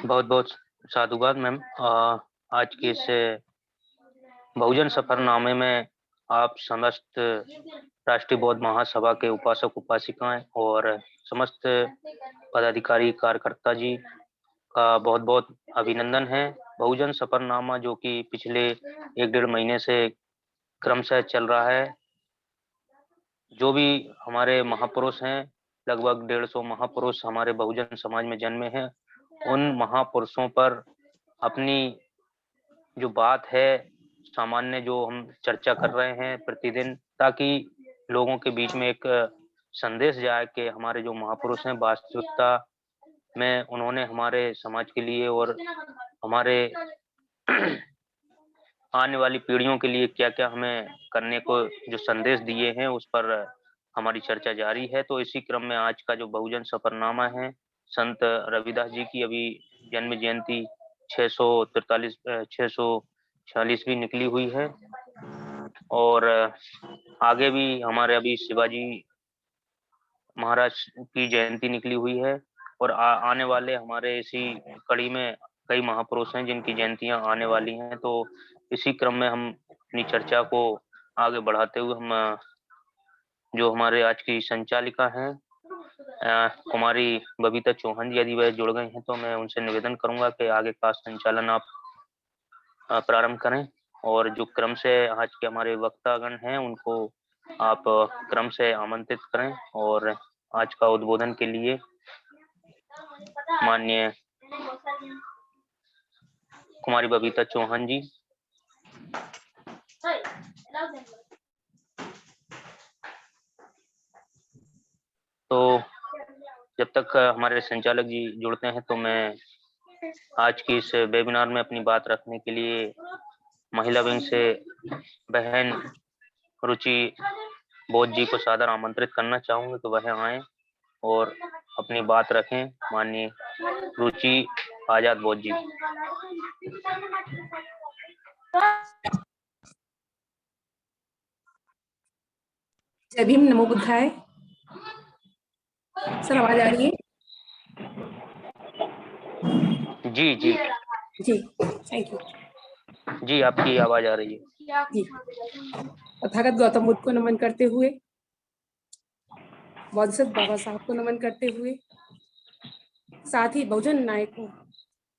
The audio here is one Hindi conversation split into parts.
बहुत बहुत साधुवाद मैम। आज के इस बहुजन सफरनामे में आप समस्त राष्ट्रीय बौद्ध महासभा के उपासक उपासिकाएं और समस्त पदाधिकारी कार्यकर्ता जी का बहुत बहुत अभिनंदन है। बहुजन सफरनामा जो कि पिछले 1-1.5 महीने से क्रमशः चल रहा है, जो भी हमारे महापुरुष हैं, लगभग 150 महापुरुष हमारे बहुजन समाज में जन्मे हैं, उन महापुरुषों पर अपनी जो बात है सामान्य जो हम चर्चा कर रहे हैं प्रतिदिन, ताकि लोगों के बीच में एक संदेश जाए कि हमारे जो महापुरुष हैं वास्तविकता में उन्होंने हमारे समाज के लिए और हमारे आने वाली पीढ़ियों के लिए क्या क्या हमें करने को जो संदेश दिए हैं उस पर हमारी चर्चा जारी है। तो इसी क्रम में आज का जो बहुजन सफरनामा है, संत रविदास जी की अभी जन्म जयंती 646वीं निकली हुई है और आगे भी हमारे अभी शिवाजी महाराज की जयंती निकली हुई है और आने वाले हमारे इसी कड़ी में कई महापुरुष हैं जिनकी जयंतियां आने वाली हैं। तो इसी क्रम में हम अपनी चर्चा को आगे बढ़ाते हुए हम जो हमारे आज की संचालिका हैं कुमारी बबीता चौहान जी, यदि वह जुड़ गए हैं तो मैं उनसे निवेदन करूंगा कि आगे का संचालन आप प्रारंभ करें और जो क्रम से आज के हमारे वक्तागण हैं उनको आप क्रम से आमंत्रित करें। और आज का उद्बोधन के लिए माननीय कुमारी बबीता चौहान जी। तो जब तक हमारे संचालक जी जुड़ते हैं तो मैं आज की इस वेबिनार में अपनी बात रखने के लिए महिला विंग से बहन रुचि बौद्ध जी को सादर आमंत्रित करना चाहूंगा कि वह आए और अपनी बात रखें। माननीय रुचि आजाद बौद्ध जी। जय भीम, नमो बुद्धाय। सर आवाज आ रही है? जी जी जी, थैंक यू जी, आपकी आवाज आ रही है जी। तथागत गौतम बुद्ध को नमन करते हुए, बोधिसत्व बाबा साहब को नमन करते हुए, साथ ही बहुजन नायकों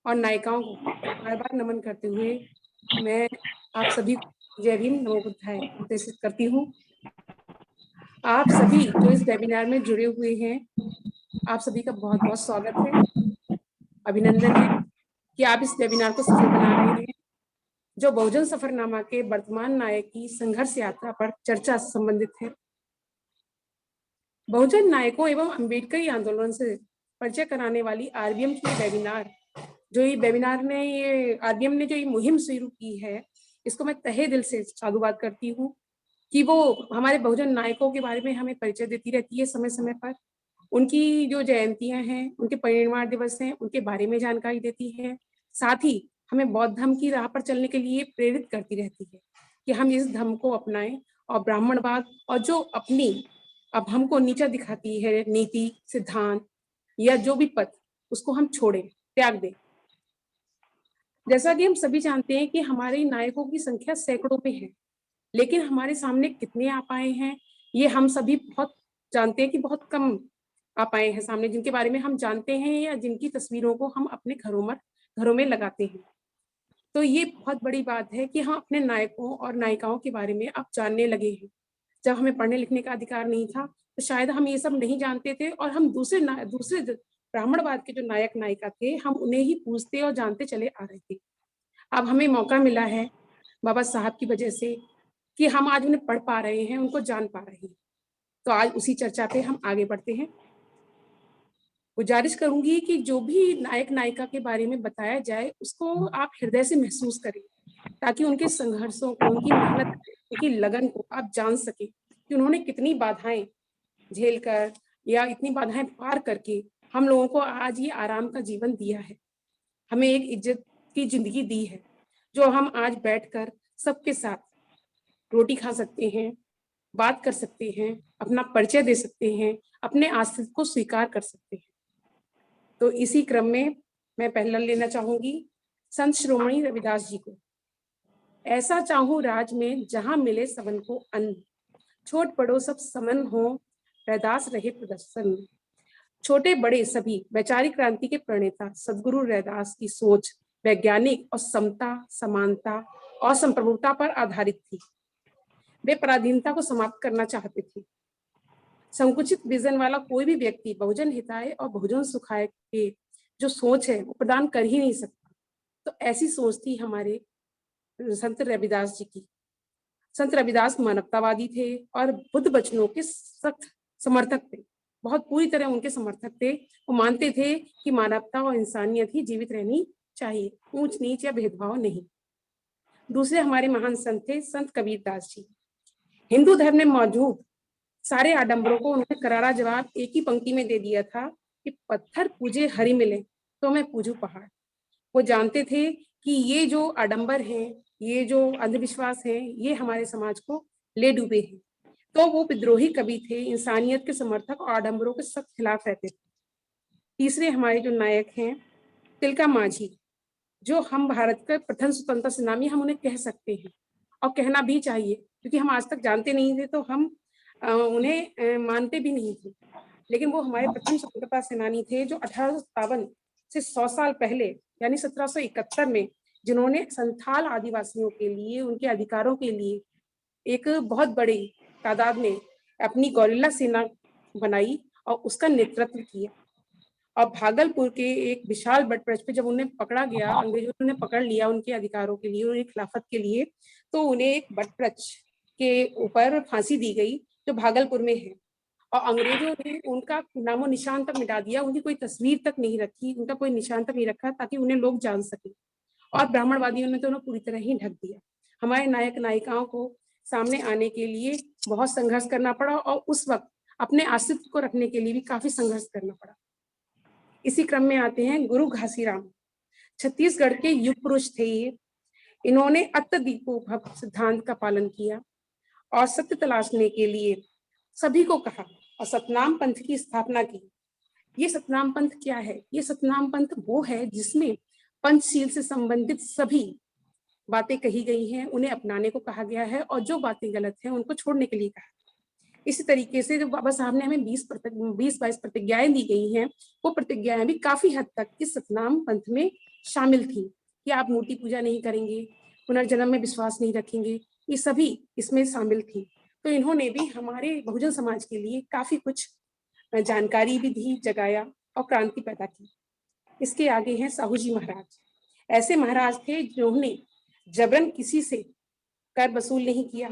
और नायिकाओं को बार बार नमन करते हुए मैं आप सभी को जय भीम, नमो बुद्धाय निर्देशित करती हूँ। आप सभी जो इस वेबिनार में जुड़े हुए हैं, आप सभी का बहुत बहुत स्वागत है, अभिनंदन है कि आप इस वेबिनार को सफल बना रहे हैं, जो बहुजन सफरनामा के वर्तमान नायक की संघर्ष यात्रा पर चर्चा से संबंधित है। बहुजन नायकों एवं अम्बेडकरी आंदोलन से परिचय कराने वाली आरबीएम की वेबिनार, आरबीएम ने जो ये मुहिम शुरू की है, इसको मैं तहे दिल से साधुवाद करती हूँ कि वो हमारे बहुजन नायकों के बारे में हमें परिचय देती रहती है समय समय पर। उनकी जो जयंतियां हैं, उनके परिनिर्वाण दिवस हैं, उनके बारे में जानकारी देती है। साथ ही हमें बौद्ध धर्म की राह पर चलने के लिए प्रेरित करती रहती है कि हम इस धर्म को अपनाएं और ब्राह्मणवाद और जो अपनी अब हमको नीचा दिखाती है नीति, सिद्धांत या जो भी पथ, उसको हम छोड़ें, त्याग दें। जैसा कि हम सभी जानते हैं कि हमारे नायकों की संख्या सैकड़ों में है, लेकिन हमारे सामने कितने आ पाए हैं ये हम सभी बहुत जानते हैं कि बहुत कम आ पाए हैं सामने, जिनके बारे में हम जानते हैं या जिनकी तस्वीरों को हम अपने घरों में लगाते हैं। तो ये बहुत बड़ी बात है कि हम अपने नायकों और नायिकाओं के बारे में अब जानने लगे हैं। जब हमें पढ़ने लिखने का अधिकार नहीं था तो शायद हम ये सब नहीं जानते थे और हम दूसरे ब्राह्मणवाद के जो नायक नायिका थे, हम उन्हें ही पूछते और जानते चले आ रहे थे। अब हमें मौका मिला है बाबा साहब की वजह से कि हम आज उन्हें पढ़ पा रहे हैं, उनको जान पा रहे हैं। तो आज उसी चर्चा पे हम आगे बढ़ते हैं। गुजारिश करूंगी कि जो भी नायक नायिका के बारे में बताया जाए उसको आप हृदय से महसूस करें, ताकि उनके संघर्षों को, उनकी मेहनत, उनकी लगन को आप जान सके कि उन्होंने कितनी बाधाएं झेल कर या इतनी बाधाएं पार करके हम लोगों को आज ये आराम का जीवन दिया है, हमें एक इज्जत की जिंदगी दी है, जो हम आज बैठकर सबके साथ रोटी खा सकते हैं, बात कर सकते हैं, अपना परिचय दे सकते हैं, अपने अस्तित्व को स्वीकार कर सकते हैं। तो इसी क्रम में मैं पहला लेना चाहूंगी संत श्रोमणी रविदास जी को। ऐसा चाहूं राज में जहां मिले सबन को अन्न, छोट बड़ो सब समन हो, रैदास रहे प्रदर्शन। छोटे बड़े सभी वैचारिक क्रांति के प्रणेता सदगुरु रैदास की सोच वैज्ञानिक और समता, समानता और संप्रभुता पर आधारित थी। वे पराधीनता को समाप्त करना चाहते थे। संकुचित विजन वाला कोई भी व्यक्ति बहुजन हिताय और बहुजन सुखाय के जो सोच है वो प्रदान कर ही नहीं सकता। तो ऐसी सोच थी हमारे संत रविदास जी की। संत रविदास मानवतावादी थे और बुद्ध वचनों के सख्त समर्थक थे, बहुत पूरी तरह उनके समर्थक थे। वो मानते थे कि मानवता और इंसानियत ही जीवित रहनी चाहिए, ऊंच नीच या भेदभाव नहीं। दूसरे हमारे महान संत थे संत कबीरदास जी। हिंदू धर्म में मौजूद सारे आडंबरों को उन्होंने करारा जवाब एक ही पंक्ति में दे दिया था कि पत्थर पूजे हरि मिले तो मैं पूजू पहाड़। वो जानते थे कि ये जो आडंबर हैं, ये जो अंधविश्वास है, ये हमारे समाज को ले डूबे हैं। तो वो विद्रोही कवि थे, इंसानियत के समर्थक और आडंबरों के सख्त खिलाफ रहते थे। तीसरे हमारे जो नायक हैं तिलका मांझी, जो हम भारत के प्रथम स्वतंत्रता सेनानी हम उन्हें कह सकते हैं और कहना भी चाहिए, क्योंकि हम आज तक जानते नहीं थे तो हम उन्हें मानते भी नहीं थे। लेकिन वो हमारे प्रथम स्वतंत्रता सेनानी थे जो 1857 से 100 साल पहले यानी 1771 में जिन्होंने संथाल आदिवासियों के लिए, उनके अधिकारों के लिए एक बहुत बड़ी तादाद में अपनी गौरिल्ला सेना बनाई और उसका नेतृत्व किया। और भागलपुर के एक विशाल बट ब्रज पे जब उन्हें पकड़ा गया, अंग्रेजों ने उन्हें पकड़ लिया उनके अधिकारों के लिए, उनकी खिलाफत के लिए, तो उन्हें एक बट ब्रज के ऊपर फांसी दी गई जो भागलपुर में है। और अंग्रेजों ने उनका नामो निशान तक मिटा दिया, उनकी कोई तस्वीर तक नहीं रखी, उनका कोई निशान तक नहीं रखा ताकि उन्हें लोग जान सके। और ब्राह्मणवादियों ने तो उन्हें पूरी तरह ही ढक दिया। हमारे नायक नायिकाओं को सामने आने के लिए बहुत संघर्ष करना पड़ा और उस वक्त अपने अस्तित्व को रखने के लिए भी काफी संघर्ष करना पड़ा। इसी क्रम में आते हैं गुरु घासीराम। छत्तीसगढ़ के युग पुरुष थे ये। इन्होंने अत्तदीपोभव सिद्धांत का पालन किया और सत्य तलाशने के लिए सभी को कहा और सतनाम पंथ की स्थापना की। ये सतनाम पंथ क्या है? ये सतनाम पंथ वो है जिसमें पंचशील से संबंधित सभी बातें कही गई हैं, उन्हें अपनाने को कहा गया है और जो बातें गलत हैं उनको छोड़ने के लिए कहा। इसी तरीके से जो बाबा साहब ने हमें 20-22 प्रतिज्ञाएं दी गई हैं, वो प्रतिज्ञाएं भी काफी हद तक इस सतनाम पंथ में शामिल थी कि आप मूर्ति पूजा नहीं करेंगे, पुनर्जन्म में विश्वास नहीं रखेंगे, ये सभी इसमें शामिल थी। तो इन्होंने भी हमारे बहुजन समाज के लिए काफी कुछ जानकारी भी दी, जगाया और क्रांति पैदा की। इसके आगे हैं साहू जी महाराज। ऐसे महाराज थे जिन्होंने जबरन किसी से कर वसूल नहीं किया,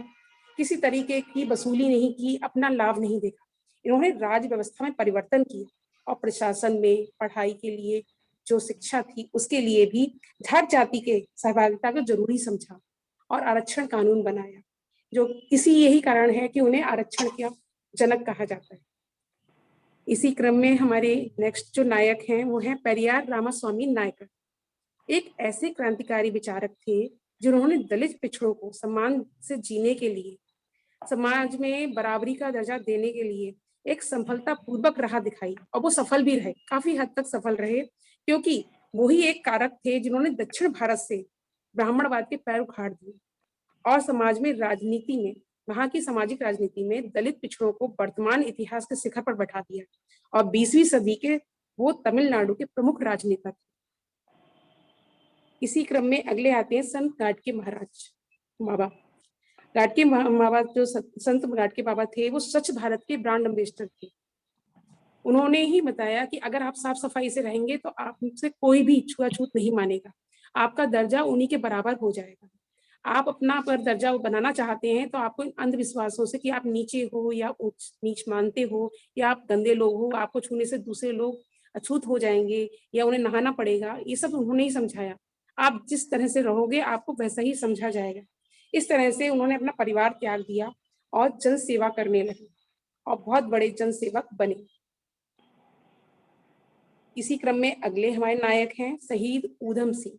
किसी तरीके की वसूली नहीं की, अपना लाभ नहीं देखा। इन्होंने राज व्यवस्था में परिवर्तन किया और प्रशासन में पढ़ाई के लिए जो शिक्षा थी उसके लिए भी जाट जाति के सहभागिता को जरूरी समझा और आरक्षण कानून बनाया, जो इसी यही कारण है कि उन्हें आरक्षण का जनक कहा जाता है। इसी क्रम में हमारे नेक्स्ट जो नायक हैं वो हैं पेरियार रामास्वामी नायकर। एक ऐसे क्रांतिकारी विचारक थे जिन्होंने दलित पिछड़ों को सम्मान से जीने के लिए, समाज में बराबरी का दर्जा देने के लिए एक सफलता पूर्वक राह दिखाई और वो सफल भी रहे, काफी हद तक सफल रहे, क्योंकि वही एक कारक थे जिन्होंने दक्षिण भारत से ब्राह्मणवाद के पैर उखाड़ दिए और समाज में राजनीति में, वहां की सामाजिक राजनीति में दलित पिछड़ों को वर्तमान इतिहास के शिखर पर बैठा दिया और 20वीं सदी के वो तमिलनाडु के प्रमुख राजनेता थे। इसी क्रम में अगले आते हैं संत गाडगे महाराज बाबा। गाडगे बाबा जो संत गाडगे बाबा थे वो स्वच्छ भारत के ब्रांड एम्बेसडर थे। उन्होंने ही बताया कि अगर आप साफ सफाई से रहेंगे तो आपसे कोई भी छुआछूत नहीं मानेगा, आपका दर्जा उन्हीं के बराबर हो जाएगा। आप अपना पर दर्जा बनाना चाहते हैं तो आपको अंधविश्वासों से कि आप नीचे हो या उच्च नीच मानते हो या आप गंदे लोग हो, आपको छूने से दूसरे लोग अछूत हो जाएंगे या उन्हें नहाना पड़ेगा, ये सब उन्होंने ही समझाया। आप जिस तरह से रहोगे आपको वैसा ही समझा जाएगा। इस तरह से उन्होंने अपना परिवार त्याग दिया और जन सेवा करने लगे और बहुत बड़े जन सेवक बने। इसी क्रम में अगले हमारे नायक हैं शहीद ऊधम सिंह,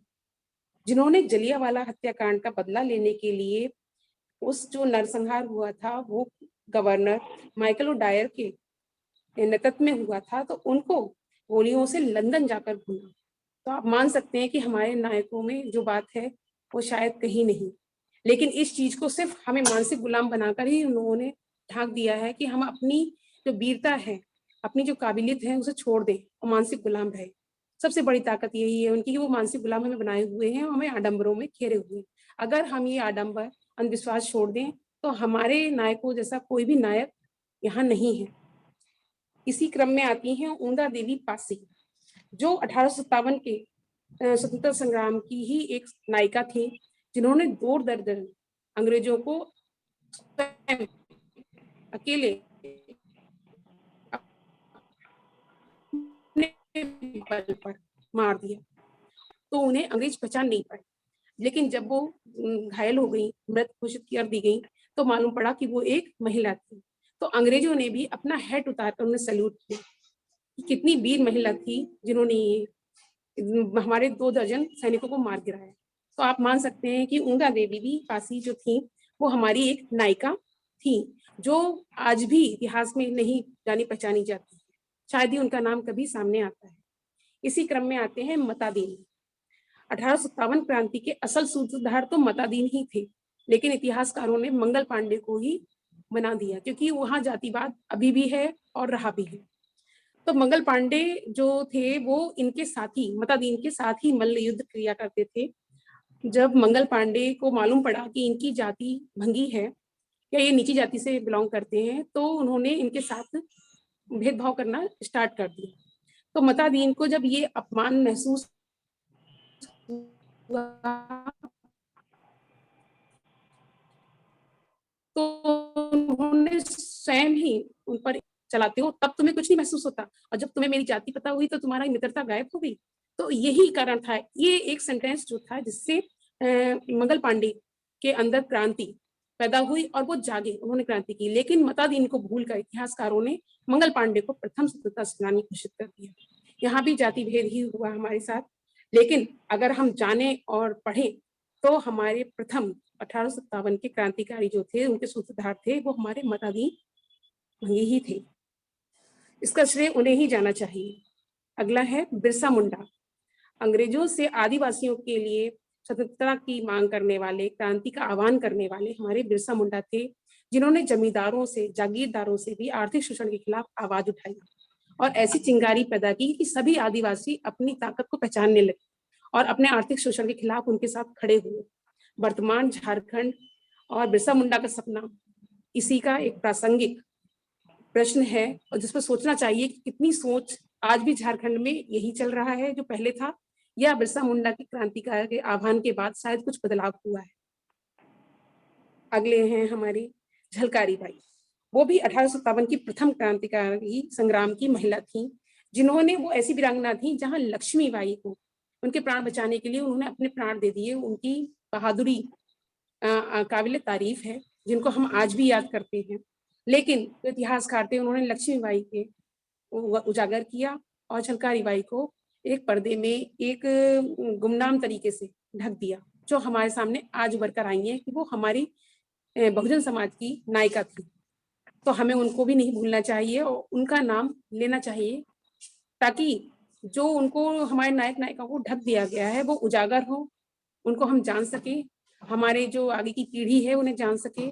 जिन्होंने जलियांवाला हत्याकांड का बदला लेने के लिए, उस जो नरसंहार हुआ था वो गवर्नर माइकल ओडायर के नेतृत्व में हुआ था, तो उनको गोलियों से लंदन जाकर भूना तो आप मान सकते हैं कि हमारे नायकों में जो बात है वो शायद कहीं नहीं, लेकिन इस चीज को सिर्फ हमें मानसिक गुलाम बनाकर ही उन्होंने ढांक दिया है कि हम अपनी जो वीरता है, अपनी जो काबिलियत है उसे छोड़ दें और मानसिक गुलाम रहे। सबसे बड़ी ताकत यही है उनकी कि वो मानसिक गुलाम हमें बनाए हुए हैं और हमें आडंबरों में घेरे हुए हैं। अगर हम ये आडंबर अंधविश्वास छोड़ दें तो हमारे नायकों जैसा कोई भी नायक यहाँ नहीं है। इसी क्रम में आती हैं ऊंदा देवी पासी, जो 1857 के स्वतंत्रता संग्राम की ही एक नायिका थी, जिन्होंने दौर दर दर अंग्रेजों को अकेले बल पर मार दिया, तो उन्हें अंग्रेज पहचान नहीं पाए। लेकिन जब वो घायल हो गई, मृत घोषित कर दी गई, तो मालूम पड़ा कि वो एक महिला थी। तो अंग्रेजों ने भी अपना हैट उतारकर उन्हें सैल्यूट किया कि कितनी वीर महिला थी जिन्होंने हमारे 2 दर्जन सैनिकों को मार गिराया। तो आप मान सकते हैं कि ऊंगा देवी भी पासी जो थी वो हमारी एक नायिका थी, जो आज भी इतिहास में नहीं जानी पहचानी जाती है। शायद ही उनका नाम कभी सामने आता है। इसी क्रम में आते हैं मतादीन। 1857 क्रांति के असल सूत्रधार तो मतादीन ही थे, लेकिन इतिहासकारों ने मंगल पांडे को ही बना दिया, क्योंकि वहां जातिवाद अभी भी है और रहा भी है। तो मंगल पांडे जो थे वो इनके साथी मतादीन के साथ ही मल्ल युद्ध किया करते थे। जब मंगल पांडे को मालूम पड़ा कि इनकी जाति भंगी है या ये नीची जाति से बिलोंग करते हैं, तो उन्होंने इनके साथ भेदभाव करना स्टार्ट कर दिया। तो मतादीन को जब ये अपमान महसूस हुआ तो उन्होंने स्वयं ही उन पर चलाते हो, तब तुम्हें कुछ नहीं महसूस होता, और जब तुम्हें मेरी जाति पता हुई तो तुम्हारा मित्रता गायब हो गई। तो यही कारण था, ये एक सेंटेंस जो था जिससे मंगल पांडे के अंदर क्रांति पैदा हुई और वो जागे, उन्होंने क्रांति की। लेकिन मतादीन को भूलकर इतिहासकारों ने मंगल पांडे को प्रथम स्वतंत्रता सेनानी घोषित कर दिया। यहाँ भी जाति भेद ही हुआ हमारे साथ, लेकिन अगर हम जाने और पढ़ें तो हमारे प्रथम 1857 के क्रांतिकारी जो थे, उनके सूत्रधार थे, वो हमारे मतादीन ही थे। इसका श्रेय उन्हें ही जाना चाहिए। अगला है बिरसा मुंडा। अंग्रेजों से आदिवासियों के लिए स्वतंत्रता की मांग करने वाले, क्रांति का आह्वान करने वाले हमारे बिरसा मुंडा थे, जिन्होंने जमींदारों से, जागीरदारों से भी आर्थिक शोषण के खिलाफ आवाज उठाई और ऐसी चिंगारी पैदा की कि सभी आदिवासी अपनी ताकत को पहचानने लगे और अपने आर्थिक शोषण के खिलाफ उनके साथ खड़े हुए। वर्तमान झारखंड और बिरसा मुंडा का सपना, इसी का एक प्रासंगिक प्रश्न है और जिस पर सोचना चाहिए कि कितनी सोच आज भी झारखंड में यही चल रहा है जो पहले था, या बिरसा मुंडा की क्रांतिकारी के आह्वान के बाद शायद कुछ बदलाव हुआ है। अगले हैं हमारी झलकारी बाई। वो भी 1857 की प्रथम क्रांतिकारी संग्राम की महिला थी, जिन्होंने, वो ऐसी वीरांगना थी जहां लक्ष्मीबाई को उनके प्राण बचाने के लिए उन्होंने अपने प्राण दे दिए। उनकी बहादुरी काबिल तारीफ है, जिनको हम आज भी याद करते हैं। लेकिन जो इतिहासकार थे उन्होंने लक्ष्मीबाई के उजागर किया और झलकारी बाई को एक पर्दे में एक गुमनाम तरीके से ढक दिया, जो हमारे सामने आज उभर कर आई है कि वो हमारी बहुजन समाज की नायिका थी। तो हमें उनको भी नहीं भूलना चाहिए और उनका नाम लेना चाहिए, ताकि जो उनको हमारे नायक नायिका को ढक दिया गया है वो उजागर हो, उनको हम जान सके, हमारे जो आगे की पीढ़ी है उन्हें जान सके,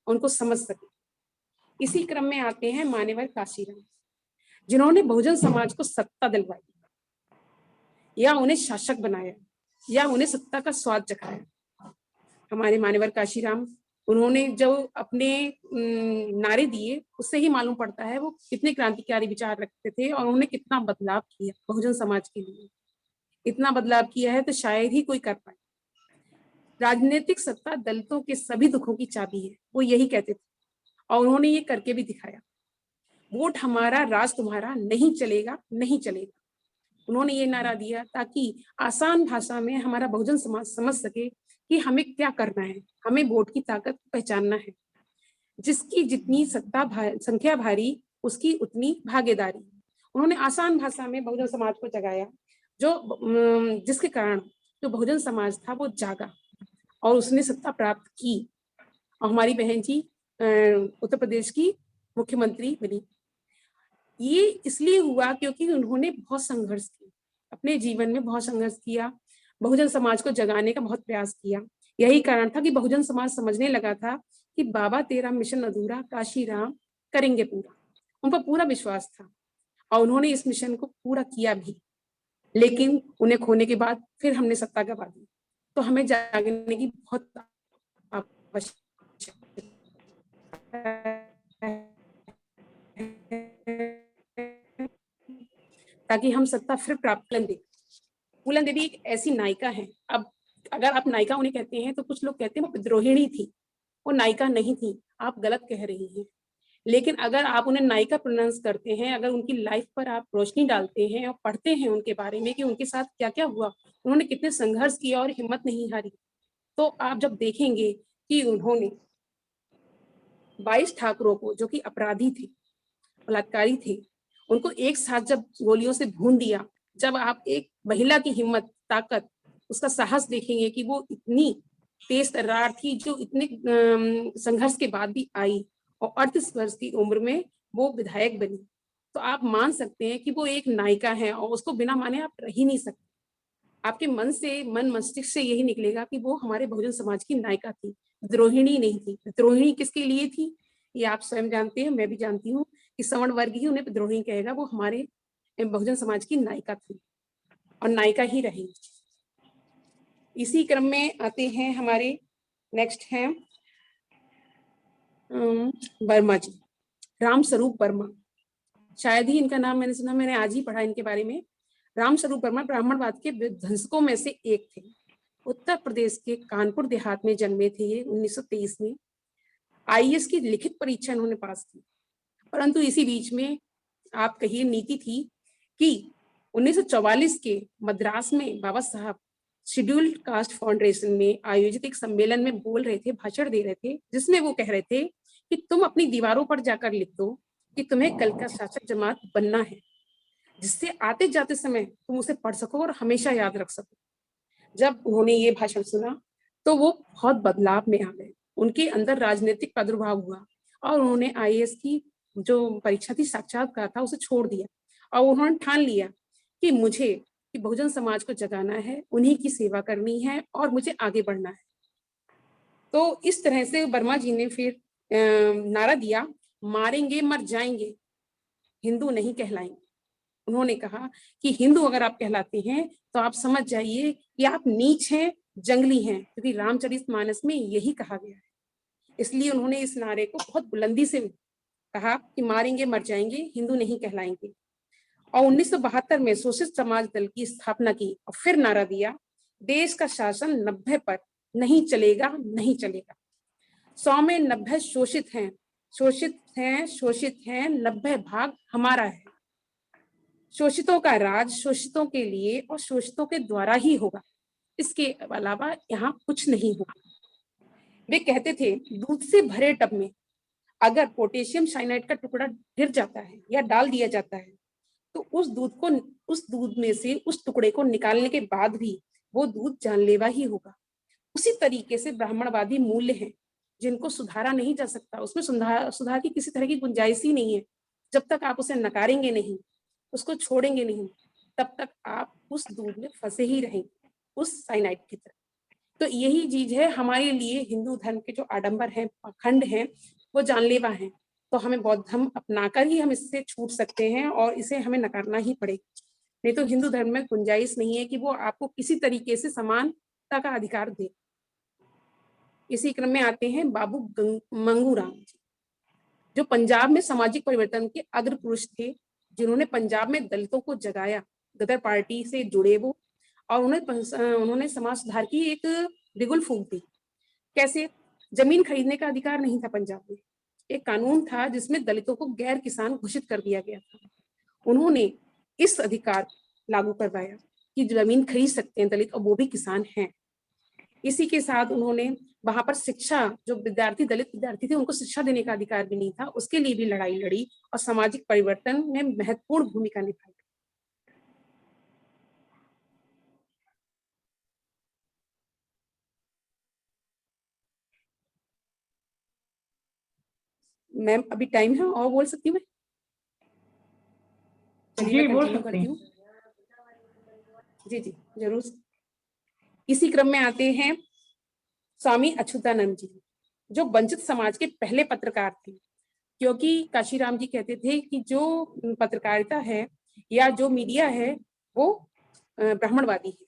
उनको समझ सके। इसी क्रम में आते हैं मान्यवर काशीराम, जिन्होंने बहुजन समाज को सत्ता दिलवाई या उन्हें शासक बनाया या उन्हें सत्ता का स्वाद चखाया। हमारे मान्यवर काशीराम, उन्होंने जो अपने नारे दिए उससे ही मालूम पड़ता है वो कितने क्रांतिकारी विचार रखते थे और उन्होंने कितना बदलाव किया बहुजन समाज के लिए। इतना बदलाव किया है तो शायद ही कोई कर पाए। राजनीतिक सत्ता दलितों के सभी दुखों की चाबी है, वो यही कहते थे और उन्होंने ये करके भी दिखाया। वोट हमारा, राज तुम्हारा, नहीं चलेगा, नहीं चलेगा। उन्होंने ये नारा दिया ताकि आसान भाषा में हमारा बहुजन समाज समझ सके कि हमें क्या करना है, हमें वोट की ताकत पहचानना है। जिसकी जितनी संख्या भारी उसकी उतनी भागीदारी। उन्होंने आसान भाषा में बहुजन समाज को जगाया, जो जिसके कारण जो बहुजन समाज था वो जागा और उसने सत्ता प्राप्त की और हमारी बहन जी उत्तर प्रदेश की मुख्यमंत्री बनी। ये इसलिए हुआ क्योंकि उन्होंने बहुत संघर्ष किया। अपने जीवन में बहुत संघर्ष किया, बहुजन समाज को जगाने का बहुत प्रयास किया। यही कारण था कि बहुजन समाज समझने लगा था कि बाबा तेरा मिशन अधूरा, काशी राम करेंगे पूरा। उन पर पूरा विश्वास था और उन्होंने इस मिशन को पूरा किया भी। लेकिन उन्हें खोने के बाद फिर हमने सत्ता गवा दी। तो हमें जागने की बहुत आवश्यकता है ताकि हम सत्ता फिर प्राप्त कर दें। फूलन देवी एक ऐसी नायिका है। अब अगर आप नायिका उन्हें कहते हैं तो कुछ लोग कहते हैं वो विद्रोहिणी थी, वो नायिका नहीं थी। आप गलत कह रही हैं। लेकिन अगर आप उन्हें नायिका प्रोनाउंस करते हैं, अगर उनकी लाइफ पर आप रोशनी डालते हैं और पढ़ते हैं उनके बारे में कि उनके साथ क्या क्या हुआ, उन्होंने कितने संघर्ष किया और हिम्मत नहीं हारी, तो आप जब देखेंगे कि उन्होंने 22 ठाकुरों को, जो कि अपराधी थे, बलात्कारी थे, उनको एक साथ जब गोलियों से भून दिया, जब आप एक महिला की हिम्मत, ताकत, उसका साहस देखेंगे कि वो इतनी तेज तर्रार थी, जो इतने संघर्ष के बाद भी आई और 38 वर्ष की उम्र में वो विधायक बनी, तो आप मान सकते हैं कि वो एक नायिका है और उसको बिना माने आप रह ही नहीं सकते। आपके मन से, मन मस्तिष्क से यही निकलेगा कि वो हमारे बहुजन समाज की नायिका थी, विद्रोहिणी नहीं थी। विद्रोहिणी किसके लिए थी, ये आप स्वयं जानते हैं, मैं भी जानती हूँ कि सवर्ण वर्ग ही उन्हें विद्रोहिणी कहेगा। वो हमारे बहुजन समाज की नायिका थी और नायिका ही रहेंगी। इसी क्रम में आते हैं हमारे नेक्स्ट हैं वर्मा जी, राम स्वरूप वर्मा। शायद ही इनका नाम मैंने सुना, मैंने आज ही पढ़ा इनके बारे में। राम स्वरूप वर्मा ब्राह्मणवाद के विध्वंसकों में से एक थे। उत्तर प्रदेश के कानपुर देहात में जन्मे थे ये 1923 में। आईएएस की लिखित परीक्षा इन्होंने पास की, परंतु इसी बीच में आप कहिए नीति थी कि 1944 के मद्रास में बाबा साहब शेड्यूल्ड कास्ट फाउंडेशन में आयोजित एक सम्मेलन में बोल रहे थे, भाषण दे रहे थे, जिसमें वो कह रहे थे कि तुम अपनी दीवारों पर जाकर लिख दो कि तुम्हें कल का शासक जमात बनना है, जिससे आते जाते समय तुम उसे पढ़ सको और हमेशा याद रख सको। जब उन्होंने ये भाषण सुना तो वो बहुत बदलाव में आ गए, उनके अंदर राजनीतिक प्रादुर्भाव हुआ और उन्होंने आईएएस की जो परीक्षा थी, साक्षात्कार था, उसे छोड़ दिया और उन्होंने ठान लिया कि मुझे कि बहुजन समाज को जगाना है, उन्हीं की सेवा करनी है और मुझे आगे बढ़ना है। तो इस तरह से वर्मा जी ने फिर नारा दिया, मारेंगे मर जाएंगे, हिंदू नहीं कहलाएंगे। उन्होंने कहा कि हिंदू अगर आप कहलाते हैं तो आप समझ जाइए कि आप नीच हैं, जंगली हैं, क्योंकि रामचरितमानस में यही कहा गया है। इसलिए उन्होंने इस नारे को बहुत बुलंदी से कहा कि मारेंगे मर जाएंगे, हिंदू नहीं कहलाएंगे। और 1972 में शोषित समाज दल की स्थापना की और फिर नारा दिया, देश का शासन 90 पर नहीं चलेगा, नहीं चलेगा। 100 में 90 शोषित हैं, शोषित हैं, शोषित हैं, 90 भाग हमारा है। शोषितों का राज शोषितों के लिए और शोषितों के द्वारा ही होगा, इसके अलावा यहाँ कुछ नहीं होगा। वे कहते थे, दूध से भरे टब में अगर पोटेशियम साइनाइड का टुकड़ा गिर जाता है या डाल दिया जाता है तो उस दूध में से उस टुकड़े को निकालने के बाद भी वो दूध जानलेवा ही होगा। उसी तरीके से ब्राह्मणवादी मूल्य हैं जिनको सुधारा नहीं जा सकता, उसमें सुधार की किसी तरह की गुंजाइश ही नहीं है। जब तक आप उसे नकारेंगे नहीं, उसको छोड़ेंगे नहीं, तब तक आप उस दूध में फंसे ही रहेंगे, उस साइनाइड की तरह। तो यही चीज है हमारे लिए, हिंदू धर्म के जो आडंबर हैं, पाखंड हैं, वो जानलेवा हैं। तो हमें बौद्ध धर्म अपनाकर ही हम इससे छूट सकते हैं और इसे हमें नकारना ही पड़ेगा। नहीं तो हिंदू धर्म में गुंजाइश नहीं है कि वो आपको किसी तरीके से समानता का अधिकार दे। इसी क्रम में आते हैं बाबू मंगूराम जी, जो पंजाब में सामाजिक परिवर्तन के अग्र पुरुष थे, जिन्होंने पंजाब में दलितों को जगाया, गदर पार्टी से जुड़े वो, और उन्होंने समाज सुधार की एक बिगुल फूंक दी। कैसे? जमीन खरीदने का अधिकार नहीं था पंजाब में, एक कानून था जिसमें दलितों को गैर किसान घोषित कर दिया गया था। उन्होंने इस अधिकार लागू करवाया कि जमीन खरीद सकते हैं दलित और वो भी किसान हैं। इसी के साथ उन्होंने वहां पर शिक्षा, जो विद्यार्थी दलित विद्यार्थी थे उनको शिक्षा देने का अधिकार भी नहीं था, उसके लिए भी लड़ाई लड़ी और सामाजिक परिवर्तन में महत्वपूर्ण भूमिका निभाई। मैम अभी टाइम है और बोल सकती हूँ मैं? चलिए जी मैं बोल कंटिन्यू सकते करती हैं। हूँ। जी, जी, ज़रूर। इसी क्रम में आते हैं स्वामी अच्युतानंद जी, जो वंचित समाज के पहले पत्रकार थे। क्योंकि काशीराम जी कहते थे कि जो पत्रकारिता है या जो मीडिया है, वो ब्राह्मणवादी है।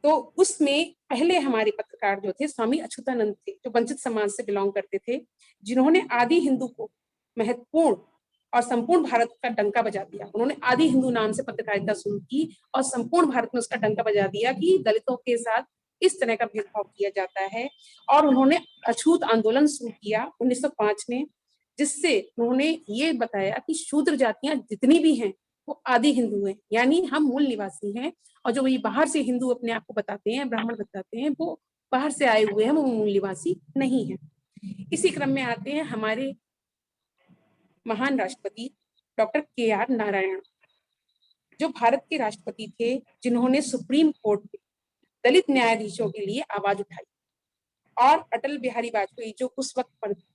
तो उसमें पहले हमारे पत्रकार जो थे स्वामी अच्युतानंद थे, जो वंचित समाज से बिलॉन्ग करते थे, जिन्होंने आदि हिंदू को महत्वपूर्ण और संपूर्ण भारत का डंका बजा दिया। उन्होंने आदि हिंदू नाम से पत्रकारिता शुरू की और संपूर्ण भारत में उसका डंका बजा दिया कि दलितों के साथ इस तरह का भेदभाव किया जाता है। और उन्होंने अछूत आंदोलन शुरू किया 1905 में, जिससे उन्होंने ये बताया कि शूद्र जातियां जितनी भी हैं, वो आदि हिंदू हैं, यानी हम मूल निवासी हैं। और जो ये बाहर से हिंदू अपने आप को बताते हैं, ब्राह्मण बताते हैं, वो बाहर से आए हुए हैं, वो मूल निवासी नहीं है। इसी क्रम में आते हैं हमारे महान राष्ट्रपति डॉक्टर के.आर. नारायण, जो भारत के राष्ट्रपति थे, जिन्होंने सुप्रीम कोर्ट में दलित न्यायाधीशों के लिए आवाज उठाई। और अटल बिहारी वाजपेयी, जो उस वक्त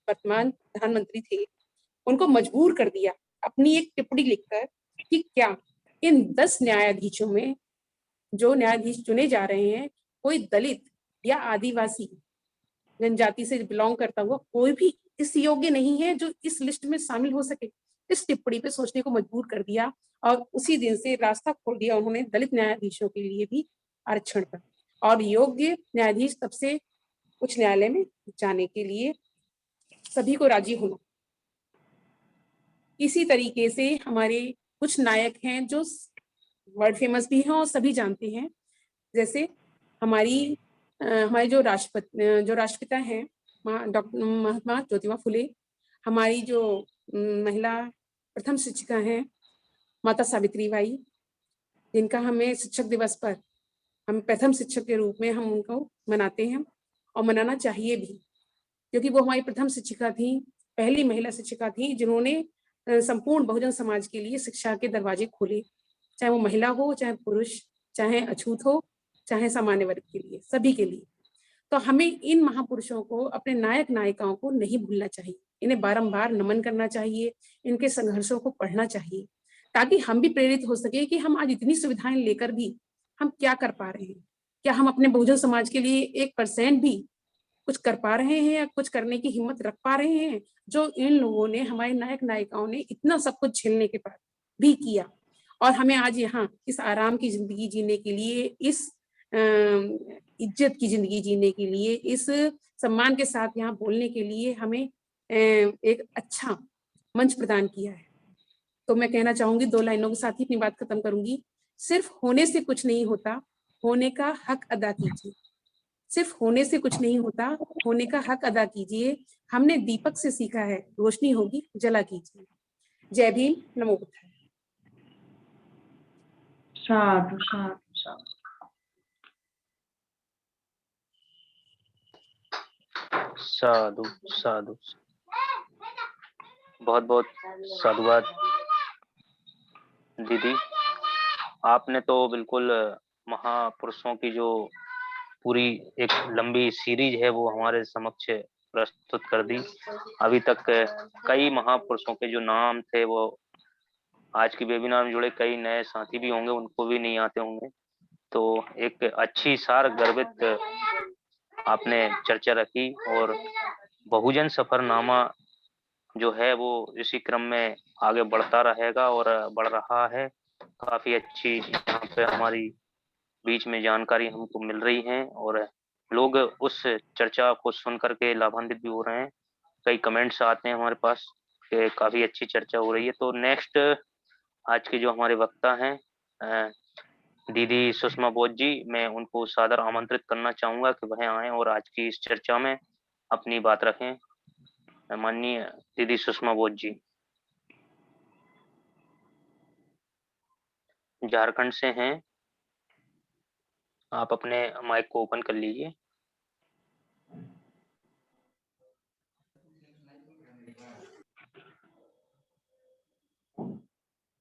वर्तमान प्रधानमंत्री थे, उनको मजबूर कर दिया अपनी एक टिप्पणी लिखकर कि क्या इन 10 न्यायाधीशों में जो न्यायाधीश चुने जा रहे हैं, कोई दलित या आदिवासी जनजाति से बिलोंग करता हुआ कोई भी इस योग्य नहीं है जो इस लिस्ट में शामिल हो सके। इस टिप्पणी पे सोचने को मजबूर कर दिया और उसी दिन से रास्ता खोल दिया उन्होंने दलित न्यायाधीशों के लिए भी आरक्षण का। और योग्य न्यायाधीश तब से उच्च न्यायालय में जाने के लिए सभी को राजी होना। इसी तरीके से हमारे कुछ नायक हैं जो वर्ल्ड फेमस भी हैं और सभी जानते हैं। जैसे हमारे जो राष्ट्रपिता हैं डॉक्टर महात्मा ज्योतिबा फुले, हमारी जो महिला प्रथम शिक्षिका हैं माता सावित्री बाई, जिनका हमें शिक्षक दिवस पर हम प्रथम शिक्षक के रूप में हम उनको मनाते हैं और मनाना चाहिए भी, क्योंकि वो हमारी प्रथम शिक्षिका थी, पहली महिला शिक्षिका थी जिन्होंने संपूर्ण बहुजन समाज के लिए शिक्षा के दरवाजे खोले, चाहे वो महिला हो, चाहे पुरुष, चाहे अछूत हो, चाहे सामान्य वर्ग के लिए, सभी के लिए। तो हमें इन महापुरुषों को, अपने नायक नायिकाओं को नहीं भूलना चाहिए, इन्हें बारंबार नमन करना चाहिए, इनके संघर्षों को पढ़ना चाहिए, ताकि हम भी प्रेरित हो सके कि हम आज इतनी सुविधाएं लेकर भी हम क्या कर पा रहे हैं। क्या हम अपने बहुजन समाज के लिए 1% भी कुछ कर पा रहे हैं या कुछ करने की हिम्मत रख पा रहे हैं, जो इन लोगों ने, हमारे नायक नायिकाओं ने इतना सब कुछ झेलने के बाद भी किया। और हमें आज यहाँ इस आराम की जिंदगी जीने के लिए, इस इज्जत की जिंदगी जीने के लिए, इस सम्मान के साथ यहाँ बोलने के लिए हमें एक अच्छा मंच प्रदान किया है। तो मैं कहना चाहूंगी 2 लाइनों के साथ ही अपनी बात खत्म करूंगी। सिर्फ होने से कुछ नहीं होता, होने का हक अदा कीजिए। सिर्फ होने से कुछ नहीं होता, होने का हक अदा कीजिए। हमने दीपक से सीखा है, रोशनी होगी जला कीजिए। जय भीम, नमो बुद्धाय। साधु साधु साधु। साधु साधु, बहुत बहुत साधुवाद दीदी। आपने तो बिल्कुल महापुरुषों की जो पूरी एक लंबी सीरीज है वो हमारे समक्ष प्रस्तुत कर दी। अभी तक कई महापुरुषों के जो नाम थे वो आज की वेबिनार में जुड़े कई नए साथी भी होंगे, उनको भी नहीं आते होंगे। तो एक अच्छी सार गर्भित आपने चर्चा रखी और बहुजन सफरनामा जो है वो इसी क्रम में आगे बढ़ता रहेगा और बढ़ रहा है। काफी अच्छी यहाँ पे हमारी बीच में जानकारी हमको मिल रही है और लोग उस चर्चा को सुन करके लाभान्वित भी हो रहे हैं। कई कमेंट्स आते हैं हमारे पास कि काफी अच्छी चर्चा हो रही है। तो नेक्स्ट आज के जो हमारे वक्ता हैं दीदी सुषमा बोस जी, मैं उनको सादर आमंत्रित करना चाहूंगा कि वह आए और आज की इस चर्चा में अपनी बात रखें। माननीय दीदी सुषमा बोस जी झारखंड से हैं, आप अपने माइक को ओपन कर लीजिए।